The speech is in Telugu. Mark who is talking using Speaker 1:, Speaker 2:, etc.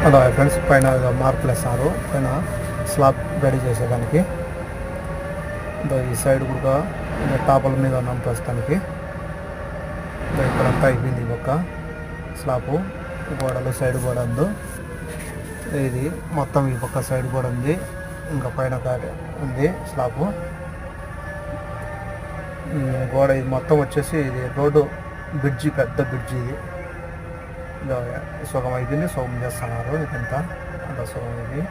Speaker 1: అలా ఫ్రెండ్స్ పైన మార్పులు వేస్తారు పైన స్లాబ్ రెడీ చేసేదానికి. ఈ సైడ్ కూడా టాపుల మీద ఉన్నాం ప్రస్తుతానికి. ఇక్కడంతా అయిపోయింది ఒక స్లాబ్, గోడలు సైడ్ గోడ ఉంది. ఇది మొత్తం ఈ పక్క సైడ్ కూడా ఉంది, ఇంకా పైన ఉంది స్లాబ్ గోడ. ఇది మొత్తం వచ్చేసి ఇది రోడ్డు బ్రిడ్జి, పెద్ద బ్రిడ్జి. ఇది సగం అయిపోయింది, సగం చేస్తున్నారు. ఇదంతా అంత సగం ఇది.